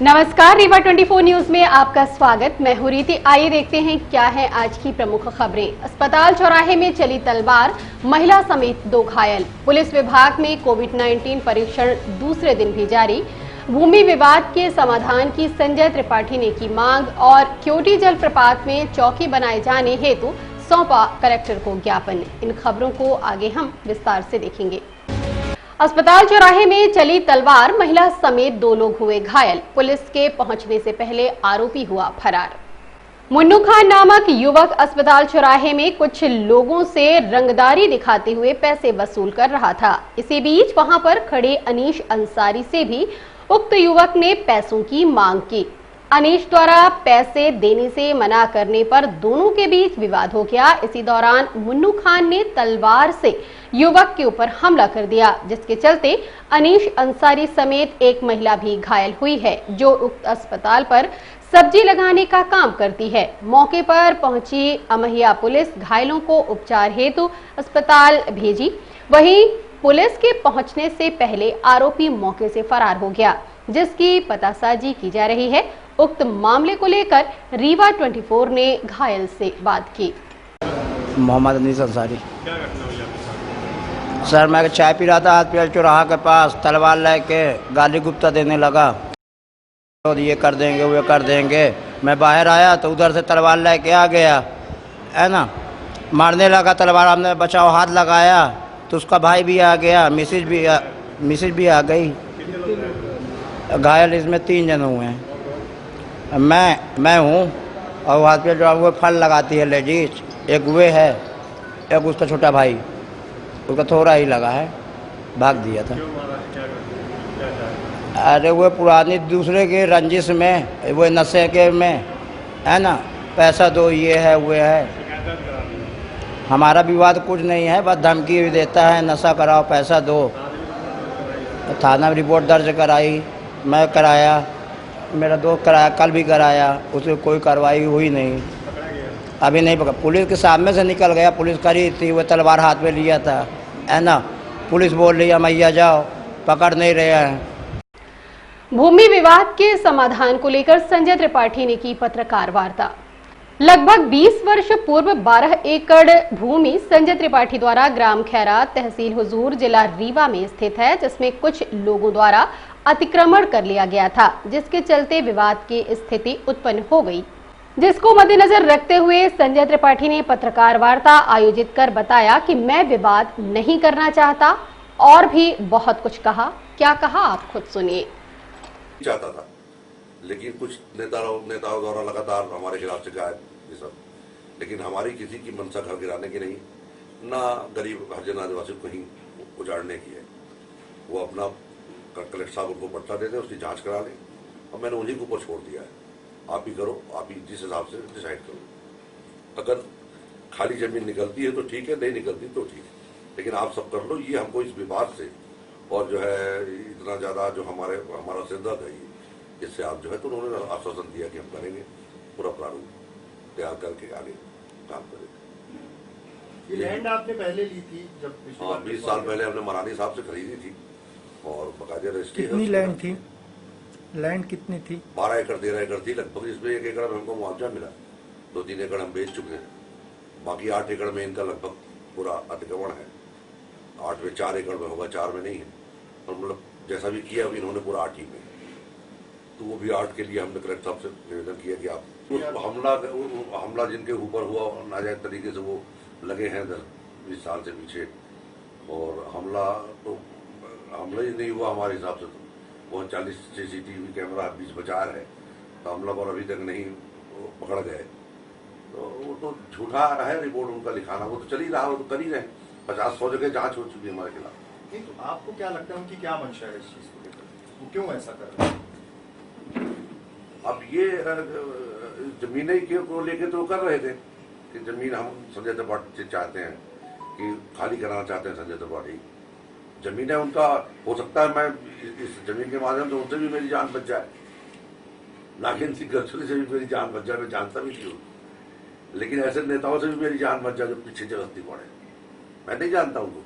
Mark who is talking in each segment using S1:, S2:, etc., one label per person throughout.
S1: नमस्कार, रीवा 24 न्यूज में आपका स्वागत। मैं हूं रीति। आइए देखते हैं क्या है आज की प्रमुख खबरें। अस्पताल चौराहे में चली तलवार, महिला समेत 2 घायल। पुलिस विभाग में कोविड-19 परीक्षण दूसरे दिन भी जारी। भूमि विवाद के समाधान की संजय त्रिपाठी ने की मांग और क्योटी जलप्रपात में चौकी बनाए जाने हेतु सौंपा कलेक्टर को ज्ञापन। इन खबरों को आगे हम विस्तार से देखेंगे। अस्पताल चौराहे में चली तलवार, महिला समेत 2 लोग हुए घायल। पुलिस के पहुंचने से पहले आरोपी हुआ फरार। मुन्नू खान नामक युवक अस्पताल चौराहे में कुछ लोगों से रंगदारी दिखाते हुए पैसे वसूल कर रहा था। इसी बीच वहां पर खड़े अनीश अंसारी से भी उक्त युवक ने पैसों की मांग की। अनीश द्वारा पैसे देने से मना करने पर दोनों के बीच विवाद हो गया। इसी दौरान मुन्नू खान ने तलवार से युवक के ऊपर हमला कर दिया, जिसके चलते अनीश अंसारी समेत एक महिला भी घायल हुई है, जो उक्त अस्पताल पर सब्जी लगाने का काम करती है। मौके पर पहुंची अमहिया पुलिस घायलों को उपचार हेतु अस्पताल भेजी। वहीं पुलिस के पहुंचने से पहले आरोपी मौके से फरार हो गया, जिसकी पतासाजी की जा रही है। उक्त मामले को लेकर रीवा 24 ने घायल से बात की।
S2: मोहम्मद अनीस अंसारी। सर, मैं चाय पी रहा था अस्पताल चौराहा के पास, तलवार लेके गाली गुप्ता देने लगा, तो ये कर देंगे वो कर देंगे। मैं बाहर आया तो उधर से तलवार लेके आ गया, है ना, मारने लगा तलवार। हमने बचाओ हाथ लगाया तो उसका भाई भी आ गया, मिसेज भी आ गई। घायल इसमें 3 जन हुए हैं। मैं हूँ और हाथ पे जो वो फल लगाती है लेडीज, एक वे है, एक उसका छोटा भाई, उसका थोड़ा ही लगा है, भाग दिया था। अरे वो पुरानी दूसरे के रंजिश में, वो नशे के में, है ना, पैसा दो, ये है वो है। हमारा विवाद कुछ नहीं है, बस धमकी भी देता है, नशा कराओ पैसा दो। थाना में रिपोर्ट दर्ज कराई, मैं कराया, मेरा दोस्त कराया, कल भी कराया, उसकी कोई कार्रवाई हुई नहीं, अभी नहीं पकड़ा। पुलिस के सामने से निकल गया, पुलिस करी थी, वो तलवार हाथ में लिया था, है ना। पुलिस बोल रही है मैया जाओ, पकड़ नहीं रहे हैं।
S1: भूमि विवाद के समाधान को लेकर संजय त्रिपाठी ने की पत्रकार वार्ता। लगभग 20 वर्ष पूर्व 12 एकड़ भूमि संजय त्रिपाठी द्वारा ग्राम खैरात, तहसील हुजूर, जिला रीवा में स्थित है, जिसमें कुछ लोगों द्वारा अतिक्रमण कर लिया गया था, जिसके चलते विवाद की स्थिति उत्पन्न हो गई, जिसको मद्देनजर रखते हुए संजय त्रिपाठी ने पत्रकार वार्ता आयोजित कर बताया कि मैं विवाद नहीं करना चाहता और भी बहुत कुछ कहा। क्या कहा आप खुद सुनिए।
S3: चाहता था, लेकिन कुछ नेताओं द्वारा लगातार हमारे खिलाफ शिकायत ये सब, लेकिन हमारी किसी की मंशा घर गिराने की नहीं, ना गरीब हरिजन आदिवासी को कहीं उजाड़ने की है। वो अपना कलेक्टर साहब उनको पट्टा दे दें, उसकी जांच करा लें, और मैंने उन्हीं के ऊपर छोड़ दिया है। आप ही करो, आप ही जिस हिसाब से डिसाइड करो। अगर खाली जमीन निकलती है तो ठीक है, नहीं निकलती तो ठीक है, लेकिन आप सब कर लो। ये हमको इस विवाद से और जो है इतना ज्यादा जो हमारा सिरदर्द है, इससे आप जो है, तो उन्होंने आश्वासन दिया कि हम करेंगे, पूरा प्रारूप तैयार करके आगे काम करेंगे।
S4: ये लैंड आपने पहले ली थी जब?
S3: हाँ, 20 साल पहले हमने मरानी साहब से खरीदी थी और बकायदे रजिस्ट्री।
S4: कितनी लैंड थी? लैंड कितनी थी?
S3: 12 एकड़ 13 एकड़ थी लगभग, जिसमें 1 एकड़ में हमको मुआवजा मिला, 2-3 एकड़ हम बेच चुके हैं, बाकी 8 एकड़ में इनका लगभग पूरा अतिक्रमण है। 8 में 4 एकड़ में होगा, 4 में नहीं है, और मतलब जैसा भी किया अभी इन्होंने पूरा 8 ही में, तो वो भी 8 के लिए हमने कलेक्टर साहब से निवेदन किया कि आप हमला जिनके ऊपर हुआ नाजायज तरीके से, वो लगे हैं 10-20 साल से पीछे, और हमला ही नहीं हुआ हमारे हिसाब से, तो वो 40 CCTV कैमरा 20 बाजार है, तो हमला पर अभी तक नहीं पकड़ गए, तो वो तो झूठा है रिपोर्ट उनका लिखाना, वो तो चल ही रहा, वो तो कर ही रहे। 50-100 जगह जांच हो चुकी है हमारे खिलाफ।
S4: नहीं, तो आपको क्या लगता है उनकी क्या मंशा है इस चीज को लेकर? वो क्यों ऐसा कर रहे हैं?
S3: अब ये जमीनें को लेके तो कर रहे थे कि जमीन हम संजय त्रिपाठी से चाहते हैं कि खाली कराना चाहते हैं संजय त्रिपाठी। जमीन है उनका, हो सकता है मैं इस जमीन के माध्यम से उनसे भी मेरी जान बच जाए, नागिन सिंह गलछुली से भी मेरी जान बच जाए, मैं जानता भी नहीं हूँ, लेकिन ऐसे नेताओं से भी मेरी जान बच जाए जो पीछे जगस्ती पड़े। मैं नहीं जानता उनको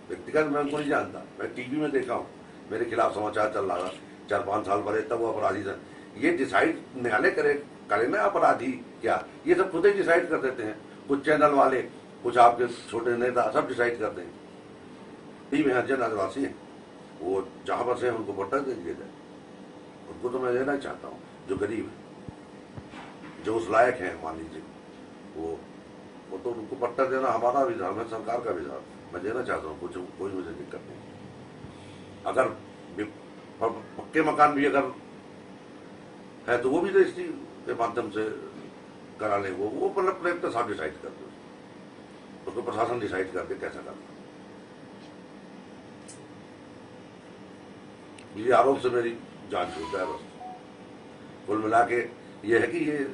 S3: व्यक्तिगत, मैं उनको नहीं जानता, मैं टीवी में देखा हूँ, मेरे खिलाफ समाचार चल रहा था, 4-5 साल भरे तब वो अपराधी था। ये डिसाइड न्यायालय करे ना अपराधी क्या, ये सब खुद ही डिसाइड कर देते हैं। कुछ चैनल वाले, कुछ आपके छोटे नेता सब डिसाइड करते हैं। ये में हरिजन आदिवासी हैं, वो जहां पर से उनको पट्टा दे दिया जाए। उनको तो मैं देना चाहता हूँ जो गरीब है, जो उस लायक है, मान लीजिए वो तो उनको पट्टा देना हमारा भी धर्म है, सरकार का भी धर्म, मैं देना चाहता हूँ, कुछ कोई मुझे दिक्कत नहीं। अगर पक्के मकान भी अगर है तो वो भी रजिस्ट्री के माध्यम से करा ले। वो मतलब कलेक्टर साहब डिसाइड करते, उसको प्रशासन डिसाइड करके कैसा करना। ये आरोप से मेरी जांच होता है बस। कुल मिला के ये है कि ये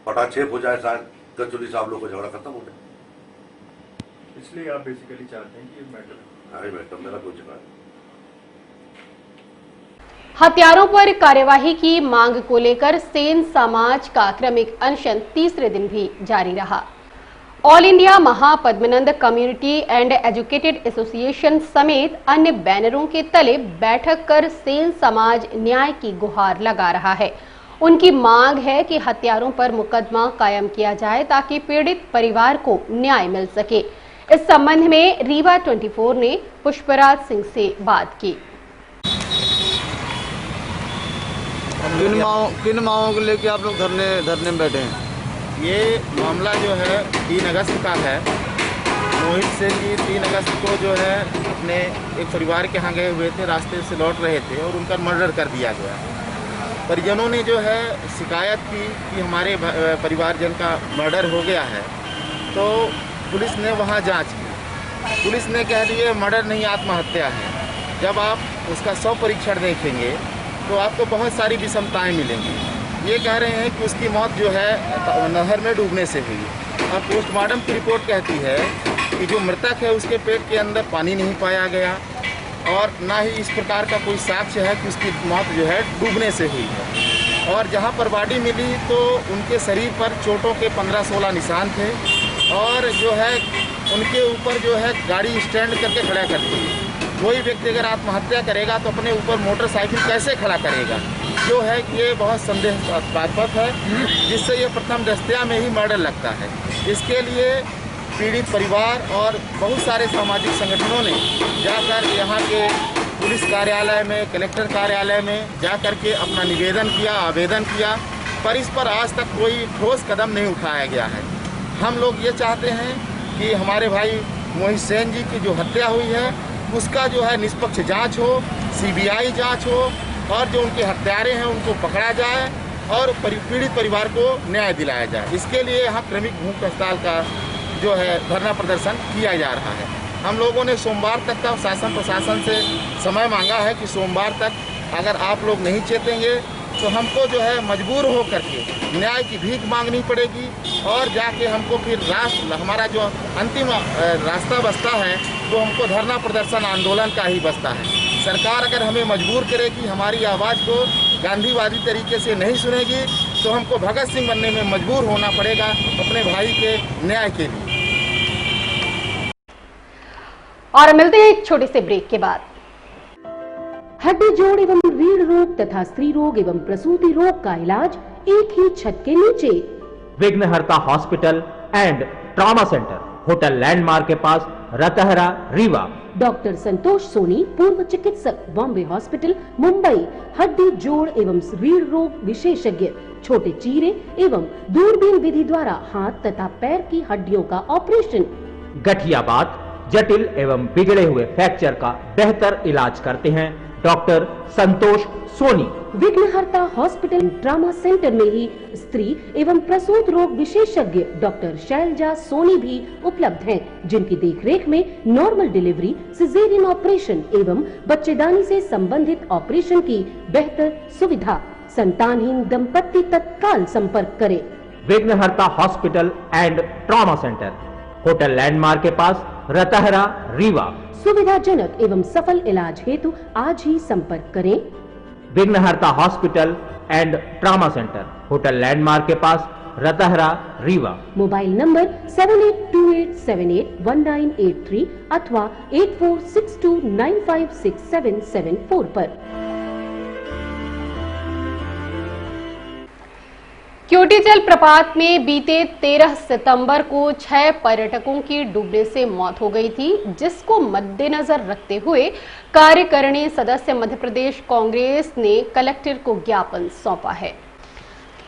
S3: पटाक्षेप हो जाए, शायद कचौली साहब लोग को झगड़ा खत्म हो जाए।
S4: इसलिए आप बेसिकली चाहते हैं कि ये मैटर है?
S3: हाँ, ये मैटर मेरा कोई झगड़ा नहीं।
S1: हत्यारों पर कार्यवाही की मांग को लेकर सेन समाज का क्रमिक अनशन तीसरे दिन भी जारी रहा। All India Mahapadmanand community and educated association समेत अन्य बैनरों के तले बैठक कर सेन समाज न्याय की गुहार लगा रहा है। उनकी मांग है कि हत्यारों पर मुकदमा कायम किया जाए ताकि पीड़ित परिवार को न्याय मिल सके। इस संबंध में रीवा 24 ने पुष्पराज सिंह से बात की।
S5: किन मांगों को लेके आप लोग धरने में बैठे हैं?
S6: ये मामला जो है 3 अगस्त का है। मोहित सेन जी 3 अगस्त को जो है अपने एक परिवार के यहाँ गए हुए थे, रास्ते से लौट रहे थे और उनका मर्डर कर दिया गया। परिजनों ने जो है शिकायत की कि हमारे परिवारजन का मर्डर हो गया है, तो पुलिस ने वहाँ जांच की। पुलिस ने कह दिया मर्डर नहीं, आत्महत्या है। जब आप उसका 100 परीक्षण देखेंगे तो आपको बहुत सारी विषमताएं मिलेंगी। ये कह रहे हैं कि उसकी मौत जो है नहर में डूबने से हुई, और पोस्टमार्टम की रिपोर्ट कहती है कि जो मृतक है उसके पेट के अंदर पानी नहीं पाया गया और ना ही इस प्रकार का कोई साक्ष्य है कि उसकी मौत जो है डूबने से हुई है। और जहाँ पर बॉडी मिली तो उनके शरीर पर चोटों के 15-16 निशान थे और जो है उनके ऊपर जो है गाड़ी स्टैंड करके खड़ा कर दी। कोई व्यक्ति अगर आत्महत्या करेगा तो अपने ऊपर मोटरसाइकिल कैसे खड़ा करेगा, जो है ये बहुत संदेहास्पद है, जिससे ये प्रथम दृष्टया में ही मर्डर लगता है। इसके लिए पीड़ित परिवार और बहुत सारे सामाजिक संगठनों ने जाकर यहाँ के पुलिस कार्यालय में, कलेक्टर कार्यालय में जाकर के अपना निवेदन किया, आवेदन किया, पर इस पर आज तक कोई ठोस कदम नहीं उठाया गया है। हम लोग ये चाहते हैं कि हमारे भाई मोहित सेन जी की जो हत्या हुई है उसका जो है निष्पक्ष जांच हो, सीबीआई जांच हो और जो उनके हत्यारे हैं उनको पकड़ा जाए और पीड़ित परिवार को न्याय दिलाया जाए। इसके लिए यहाँ क्रमिक भूख हड़ताल का जो है धरना प्रदर्शन किया जा रहा है। हम लोगों ने सोमवार तक का शासन प्रशासन से समय मांगा है कि सोमवार तक अगर आप लोग नहीं चेतेंगे तो हमको जो है मजबूर हो करके न्याय की भीख मांगनी पड़ेगी और जाके हमको फिर हमारा जो अंतिम रास्ता बचता है तो हमको धरना प्रदर्शन आंदोलन का ही बचता है। सरकार अगर हमें मजबूर करेगी, हमारी आवाज़ को गांधीवादी तरीके से नहीं सुनेगी तो हमको भगत सिंह बनने में मजबूर होना पड़ेगा अपने भाई के न्याय के लिए।
S1: और मिलते हैं एक छोटे से ब्रेक के बाद। हड्डी जोड़ एवं रीढ़ रोग तथा स्त्री रोग एवं प्रसूति रोग का इलाज एक ही छत के नीचे।
S7: विघ्नहर्ता hospital and trauma centre, hotel landmark के पास, रतहरा, रीवा।
S1: डॉक्टर संतोष सोनी, पूर्व चिकित्सक, बॉम्बे हॉस्पिटल, मुंबई। हड्डी जोड़ एवं रीढ़ रोग विशेषज्ञ, छोटे चीरे एवं दूरबीन विधि द्वारा हाथ तथा पैर की हड्डियों का ऑपरेशन।
S7: गठियाबात, जटिल एवं बिगड़े हुए फ्रैक्चर का बेहतर इलाज करते हैं डॉक्टर संतोष सोनी।
S1: विघ्नहर्ता हॉस्पिटल ट्रॉमा सेंटर में ही स्त्री एवं प्रसूत रोग विशेषज्ञ डॉक्टर शैलजा सोनी भी उपलब्ध हैं, जिनकी देखरेख में नॉर्मल डिलीवरी, सिजेरियन ऑपरेशन एवं बच्चेदानी से संबंधित ऑपरेशन की बेहतर सुविधा। संतानहीन दंपत्ति तत्काल संपर्क करें।
S7: विघ्नहर्ता hospital and trauma centre, hotel landmark के पास, रतहरा, रीवा।
S1: सुविधाजनक एवं सफल इलाज हेतु आज ही संपर्क करें।
S7: विघ्नहर्ता hospital and trauma centre, hotel landmark के पास, रतहरा, रीवा।
S1: मोबाइल नंबर 7828781983 अथवा 8462956774 पर। क्योटी जलप्रपात में बीते 13 सितंबर को 6 पर्यटकों की डूबने से मौत हो गई थी, जिसको मद्देनजर रखते हुए कार्यकारिणी सदस्य मध्य प्रदेश कांग्रेस ने कलेक्टर को ज्ञापन सौंपा है।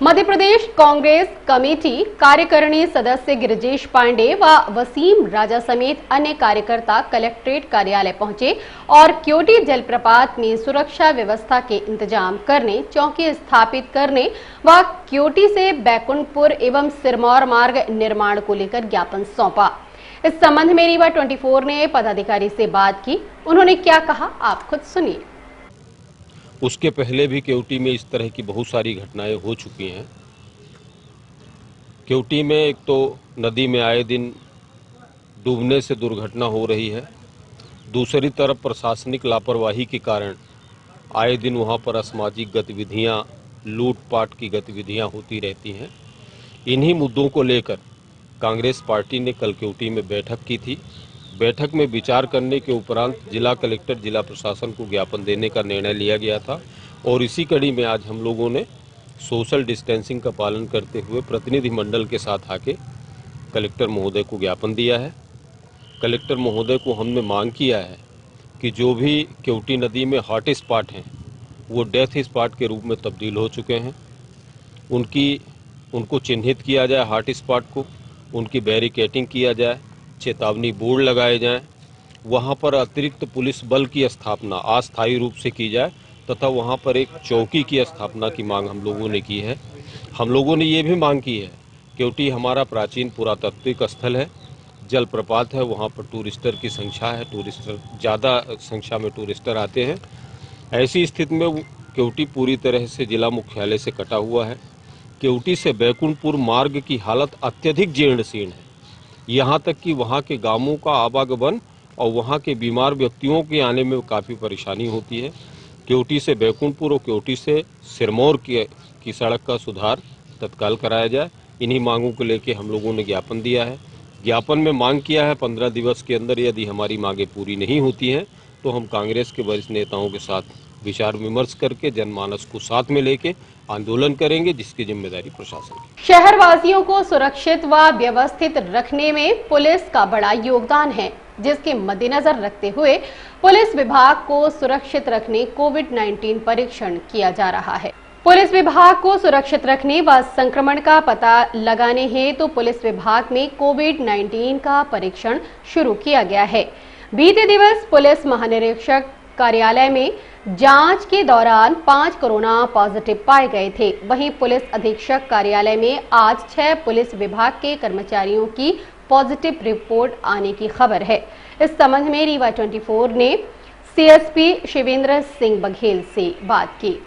S1: मध्य प्रदेश कांग्रेस कमेटी कार्यकारिणी सदस्य गिरिजेश पांडे व वसीम राजा समेत अन्य कार्यकर्ता कलेक्ट्रेट कार्यालय पहुंचे और क्योटी जलप्रपात में सुरक्षा व्यवस्था के इंतजाम करने, चौकी स्थापित करने व क्योटी से बैकुंठपुर एवं सिरमौर मार्ग निर्माण को लेकर ज्ञापन सौंपा। इस संबंध में रीवा 24 ने पदाधिकारी से बात की। उन्होंने क्या कहा, आप खुद सुनिए।
S8: उसके पहले भी क्योटी में इस तरह की बहुत सारी घटनाएं हो चुकी हैं। क्योटी में एक तो नदी में आए दिन डूबने से दुर्घटना हो रही है, दूसरी तरफ प्रशासनिक लापरवाही के कारण आए दिन वहां पर असामाजिक गतिविधियां, लूटपाट की गतिविधियां होती रहती हैं। इन्हीं मुद्दों को लेकर कांग्रेस पार्टी ने कल क्योटी में बैठक की थी। बैठक में विचार करने के उपरांत जिला कलेक्टर, जिला प्रशासन को ज्ञापन देने का निर्णय लिया गया था और इसी कड़ी में आज हम लोगों ने सोशल डिस्टेंसिंग का पालन करते हुए प्रतिनिधिमंडल के साथ आके कलेक्टर महोदय को ज्ञापन दिया है। कलेक्टर महोदय को हमने मांग किया है कि जो भी क्योटी नदी में हॉट स्पॉट हैं वो डेथ स्पॉट के रूप में तब्दील हो चुके हैं। उनको चिन्हित किया जाए, हॉट स्पॉट को, उनकी बैरिकेटिंग किया जाए, चेतावनी बोर्ड लगाए जाएं, वहां पर अतिरिक्त पुलिस बल की स्थापना अस्थायी रूप से की जाए तथा वहां पर एक चौकी की स्थापना की मांग हम लोगों ने की है। हम लोगों ने ये भी मांग की है, क्योंकि हमारा प्राचीन पुरातात्विक स्थल है, जलप्रपात है, वहां पर टूरिस्टर की संख्या है, टूरिस्टर ज़्यादा संख्या में टूरिस्टर आते हैं। ऐसी स्थिति में क्योटी पूरी तरह से जिला मुख्यालय से कटा हुआ है। क्योटी से बैकुंठपुर मार्ग की हालत अत्यधिक जीर्ण-शीर्ण है। यहाँ तक कि वहाँ के गांवों का आवागमन और वहाँ के बीमार व्यक्तियों के आने में काफ़ी परेशानी होती है। क्योटी से बैकुंठपुर और क्योटी से सिरमौर की सड़क का सुधार तत्काल कराया जाए। इन्हीं मांगों को लेकर हम लोगों ने ज्ञापन दिया है। ज्ञापन में मांग किया है 15 दिवस के अंदर यदि हमारी मांगें पूरी नहीं होती हैं तो हम कांग्रेस के वरिष्ठ नेताओं के साथ विचार विमर्श करके जनमानस को साथ में लेके आंदोलन करेंगे, जिसकी जिम्मेदारी प्रशासन की।
S1: शहरवासियों को सुरक्षित व व्यवस्थित रखने में पुलिस का बड़ा योगदान है, जिसके मद्देनजर रखते हुए पुलिस विभाग को सुरक्षित रखने कोविड-19 परीक्षण किया जा रहा है। पुलिस विभाग को सुरक्षित रखने व संक्रमण का पता लगाने हेतु पुलिस विभाग में कोविड-19 का परीक्षण शुरू किया गया है। बीते दिवस पुलिस महानिरीक्षक कार्यालय में जांच के दौरान 5 कोरोना पॉजिटिव पाए गए थे। वहीं पुलिस अधीक्षक कार्यालय में आज 6 पुलिस विभाग के कर्मचारियों की पॉजिटिव रिपोर्ट आने की खबर है। इस संबंध में रीवा 24 ने सीएसपी शिवेंद्र सिंह बघेल से बात की।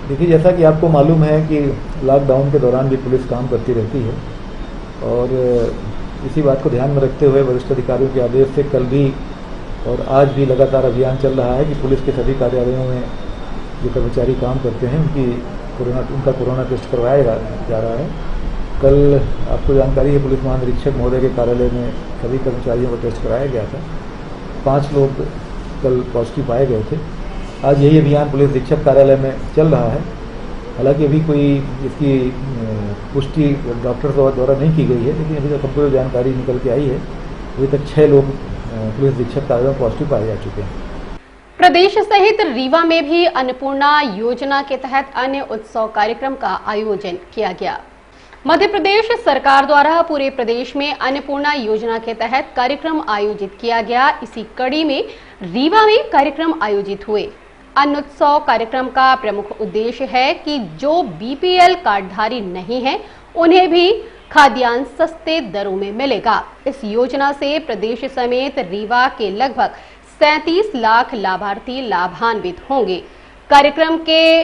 S9: देखिए, जैसा कि आपको मालूम है कि लॉकडाउन के दौरान भी पुलिस काम करती रहती है और इसी बात को ध्यान में रखते हुए वरिष्ठ अधिकारियों के आदेश से कल भी और आज भी लगातार अभियान चल रहा है कि पुलिस के सभी कार्यालयों में जो कर्मचारी काम करते हैं उनका कोरोना टेस्ट करवाया जा रहा है। कल आपको जानकारी है, पुलिस महानिरीक्षक महोदय के कार्यालय में सभी कर्मचारियों का टेस्ट कराया गया था। 5 लोग कल पॉजिटिव पाए गए थे। आज यही अभियान पुलिस अधीक्षक कार्यालय में चल रहा है। हालांकि अभी कोई इसकी पुष्टि डॉक्टर द्वारा नहीं की गई है, लेकिन अभी तक हमको जानकारी निकल के आई है, अभी तक 6 लोग पुलिस अधीक्षक कार्यालय में पॉजिटिव पाए जा चुके हैं।
S1: प्रदेश सहित रीवा में भी अन्नपूर्णा योजना के तहत अन्य उत्सव कार्यक्रम का आयोजन किया गया। मध्य प्रदेश सरकार द्वारा पूरे प्रदेश में अन्नपूर्णा योजना के तहत कार्यक्रम आयोजित किया गया। इसी कड़ी में रीवा में कार्यक्रम आयोजित हुए। अन्न उत्सव कार्यक्रम का प्रमुख उद्देश्य है कि जो बीपीएल कार्डधारी नहीं है उन्हें भी खाद्यान्न सस्ते दरों में मिलेगा। इस योजना से प्रदेश समेत रीवा के लगभग 37 लाख लाभार्थी लाभान्वित होंगे। कार्यक्रम के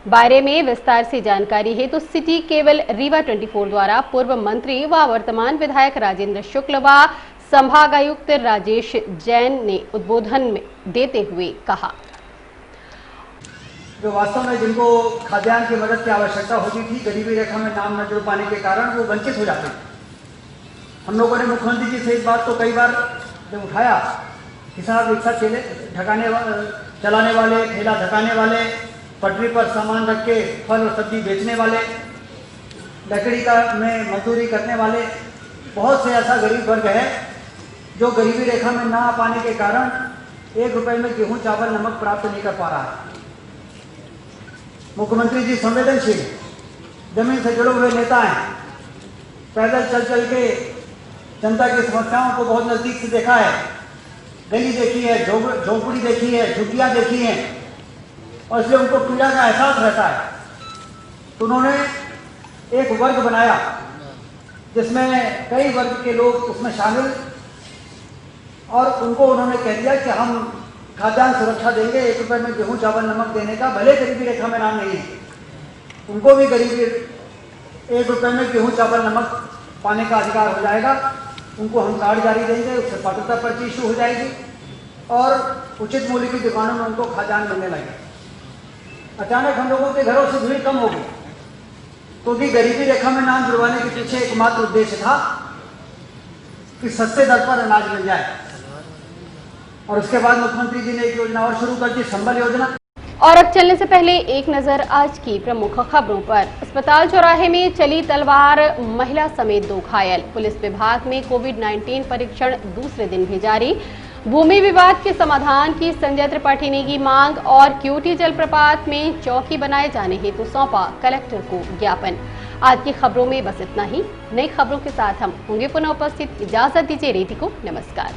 S1: बारे में विस्तार से जानकारी है तो सिटी केबल रीवा 24 द्वारा पूर्व मंत्री व वर्तमान विधायक राजेंद्र शुक्ल व संभागायुक्त राजेश जैन ने उद्बोधन में देते हुए कहा।
S10: जो वास्तव में जिनको खाद्यान्न की मदद की आवश्यकता होती थी, गरीबी रेखा में नाम न जुड़ पाने के कारण वो वंचित हो जाते थे। हम लोगों ने मुख्यमंत्री जी से इस बात को कई बार जब उठाया कि साहब रिक्शा चलाने वाले, ठेला धकाने वाले पटरी पर सामान रख के फल और सब्जी बेचने वाले, लकड़ी का में मजदूरी करने वाले, बहुत से ऐसा गरीब वर्ग है जो गरीबी रेखा में ना आ पाने के कारण 1 रुपए में गेहूं चावल नमक प्राप्त नहीं कर पा रहा है। मुख्यमंत्री जी संवेदनशील, जमीन से जुड़े हुए नेता हैं, पैदल चल चल के जनता की समस्याओं को बहुत नजदीक से देखा है, गली देखी है, झोपड़ी देखी है, झुग्गियां देखी हैं, और इसलिए उनको पीड़ा का एहसास रहता है। तो उन्होंने एक वर्ग बनाया जिसमें कई वर्ग के लोग उसमें शामिल, और उनको उन्होंने कह दिया कि हम खाद्यान्न सुरक्षा देंगे, 1 रुपए में गेहूं चावल नमक देने का, भले गरीबी रेखा में नाम नहीं है, उनको भी गरीबी 1 रुपए में गेहूं चावल नमक पाने का अधिकार हो जाएगा। उनको हम कार्ड जारी देंगे, उससे पात्रता पर्ची इशू हो जाएगी और उचित मूल्य की दुकानों में उनको खाद्यान्न मिलने लगेगा। अचानक हम लोगों के घरों से भीड़ कम हो गई, क्योंकि गरीबी रेखा में नाम जुड़वाने के पीछे एकमात्र उद्देश्य था कि सस्ते दर पर अनाज मिल जाए। और उसके बाद मुख्यमंत्री जी ने एक योजना और शुरू कर दी, संबल योजना।
S1: और अब चलने से पहले एक नजर आज की प्रमुख खबरों पर। अस्पताल चौराहे में चली तलवार, महिला समेत 2 घायल। पुलिस विभाग में कोविड-19 परीक्षण दूसरे दिन भी जारी। भूमि विवाद के समाधान की संजय त्रिपाठी ने की मांग और क्यूटी जलप्रपात में चौकी बनाए जाने हेतु सौंपा कलेक्टर को ज्ञापन। आज की खबरों में बस इतना ही। नई खबरों के साथ हम होंगे पुनः उपस्थित। इजाजत दीजिए रीति को, नमस्कार।